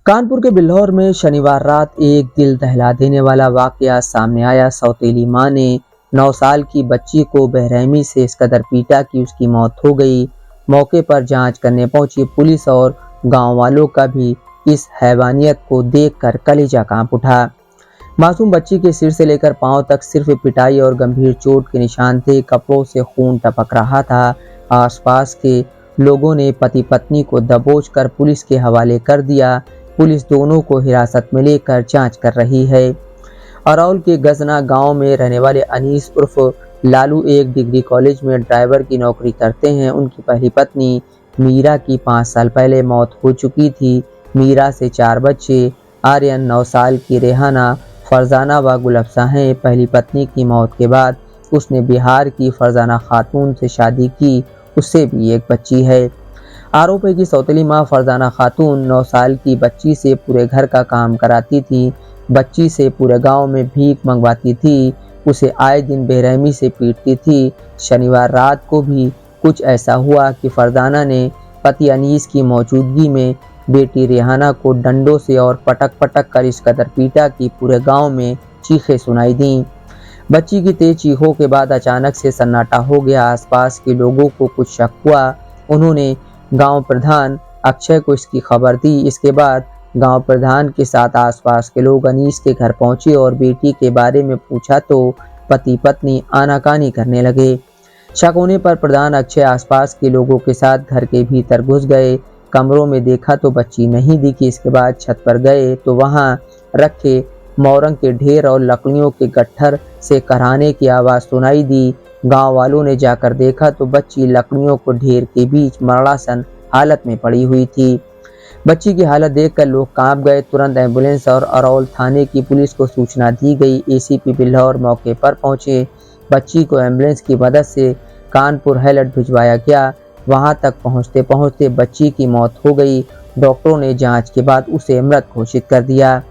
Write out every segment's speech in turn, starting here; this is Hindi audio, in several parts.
कानपुर के बिल्हौर में शनिवार रात एक दिल दहला देने वाला वाकया सामने आया। सौतेली मां ने 9 साल की बच्ची को बेरहमी से इस कदर पीटा कि उसकी मौत हो गई। मौके पर जांच करने पहुंची पुलिस और गांव वालों का भी इस हैवानियत को देखकर कलेजा कांप उठा। मासूम बच्ची के सिर से लेकर पांव तक सिर्फ पिटाई और गंभीर चोट के निशान थे। कपड़ों से खून टपक रहा था। आसपास के लोगों ने पति पत्नी को दबोचकर पुलिस के हवाले कर दिया। पुलिस दोनों को हिरासत में लेकर जांच कर रही है। अरौल के गजना गांव में रहने वाले अनीस उर्फ लालू एक डिग्री कॉलेज में ड्राइवर की नौकरी करते हैं। उनकी पहली पत्नी मीरा की 5 साल पहले मौत हो चुकी थी। मीरा से 4 बच्चे, आर्यन 9 साल की, रेहाना, फरजाना व गुलफसा हैं। पहली पत्नी की मौत के बाद उसने बिहार की फरजाना खातून से शादी की। उससे भी एक बच्ची है। आरोप है कि सौतेली मां फरजाना खातून 9 साल की बच्ची से पूरे घर का काम कराती थी। बच्ची से पूरे गांव में भीख मंगवाती थी। उसे आए दिन बेरहमी से पीटती थी। शनिवार रात को भी कुछ ऐसा हुआ कि फरजाना ने पति अनीस की मौजूदगी में बेटी रेहाना को डंडों से और पटक पटक कर इस कदर पीटा कि पूरे गांव में चीखें सुनाई दी। बच्ची की तेज चीखों के बाद अचानक से सन्नाटा हो गया। आसपास के लोगों को कुछ शक हुआ। उन्होंने गांव प्रधान अक्षय को इसकी खबर दी। इसके बाद गांव प्रधान के साथ आसपास के लोग अनीस के घर पहुंचे और बेटी के बारे में पूछा तो पति पत्नी आनाकानी करने लगे। शक होने पर प्रधान अक्षय आसपास के लोगों के साथ घर के भीतर घुस गए। कमरों में देखा तो बच्ची नहीं दिखी। इसके बाद छत पर गए तो वहां रखे मोरंग के ढेर और लकड़ियों के गट्ठर से कराहने की आवाज सुनाई दी। गांव वालों ने जाकर देखा तो बच्ची लकड़ियों को ढेर के बीच मरणासन हालत में पड़ी हुई थी। बच्ची की हालत देखकर लोग कांप गए। तुरंत एम्बुलेंस और अरौल थाने की पुलिस को सूचना दी गई। एसीपी बिल्हौर मौके पर पहुंचे। बच्ची को एम्बुलेंस की मदद से कानपुर हेलट भिजवाया गया। वहां तक पहुंचते पहुंचते बच्ची की मौत हो गई। डॉक्टरों ने जांच के बाद उसे मृत घोषित कर दिया।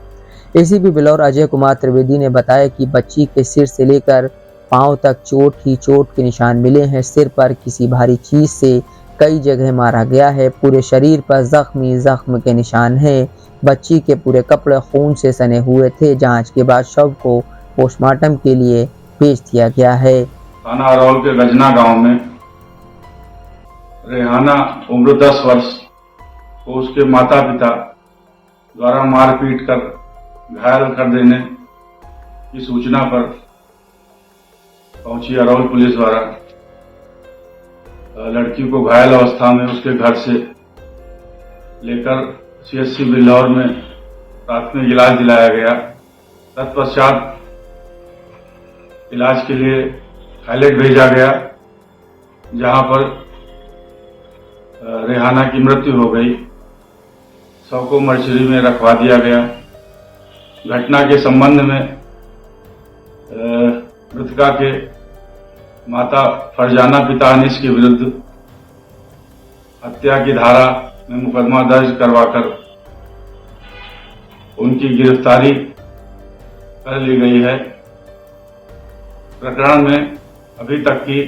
एसीपी बिल्हौर अजय कुमार त्रिवेदी ने बताया कि बच्ची के सिर से लेकर पांव तक चोट ही चोट के निशान मिले हैं। सिर पर किसी भारी चीज से कई जगह मारा गया है। पूरे शरीर पर जख्म के निशान हैं। बच्ची के पूरे कपड़े खून से सने हुए थे। जांच के बाद शव को पोस्टमार्टम के लिए भेज दिया गया है। थाना अरौल के गजना गांव में रेहाना उम्र 10 वर्ष को उसके माता पिता द्वारा मारपीट कर घायल कर देने की सूचना पर पहुंची अरौल पुलिस द्वारा लड़की को घायल अवस्था में उसके घर से लेकर सीएचसी बिल्हौर में प्राथमिक इलाज दिलाया गया। तत्पश्चात इलाज के लिए हेलट भेजा गया, जहां पर रेहाना की मृत्यु हो गई। शव को मर्चरी में रखवा दिया गया। घटना के संबंध में मृतका के माता फरजाना पिता अनीस के विरुद्ध हत्या की धारा में मुकदमा दर्ज करवाकर उनकी गिरफ्तारी कर ली गई है। प्रकरण में अभी तक की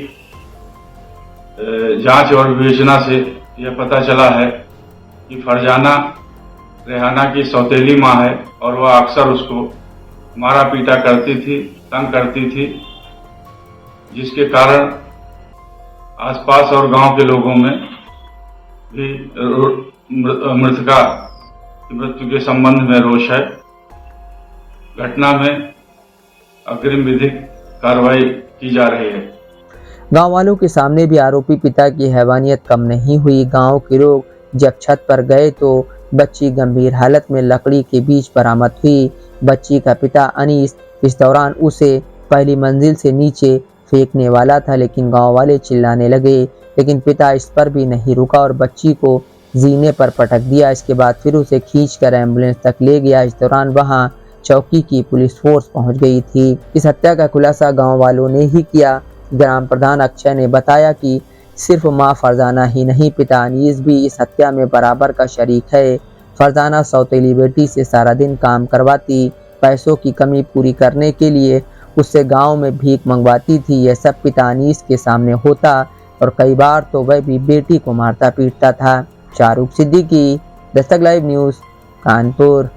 जांच और विवेचना से यह पता चला है कि फरजाना रेहाना की सौतेली मां है और वह अक्सर उसको मारा पीटा करती थी, तंग करती थी, जिसके कारण आसपास और गांव के लोगों में भी मृतका की मृत्यु के संबंध में रोष है। घटना में अग्रिम विधिक कार्रवाई की जा रही है। गांव वालों के सामने भी आरोपी पिता की हैवानियत कम नहीं हुई। गांव के लोग जब छत पर गए तो बच्ची गंभीर हालत में लकड़ी के बीच बरामद हुई। बच्ची का पिता अनीस इस दौरान उसे पहली मंजिल से नीचे फेंकने वाला था, लेकिन गांव वाले चिल्लाने लगे, लेकिन पिता इस पर भी नहीं रुका और बच्ची को जीने पर पटक दिया। इसके बाद फिर उसे खींचकर एम्बुलेंस तक ले गया। इस दौरान वहां चौकी की पुलिस फोर्स पहुंच गई थी। इस हत्या का खुलासा गांव वालों ने ही किया। ग्राम प्रधान अक्षय ने बताया कि सिर्फ मां फरजाना ही नहीं, पिता अनीस भी इस हत्या में बराबर का शरीक है। फरजाना सौतेली बेटी से सारा दिन काम करवाती, पैसों की कमी पूरी करने के लिए उससे गांव में भीख मंगवाती थी। यह सब पिता अनीस के सामने होता और कई बार तो वह भी बेटी को मारता पीटता था। Shahrukh Siddiqui, Dastak live news. कानपुर।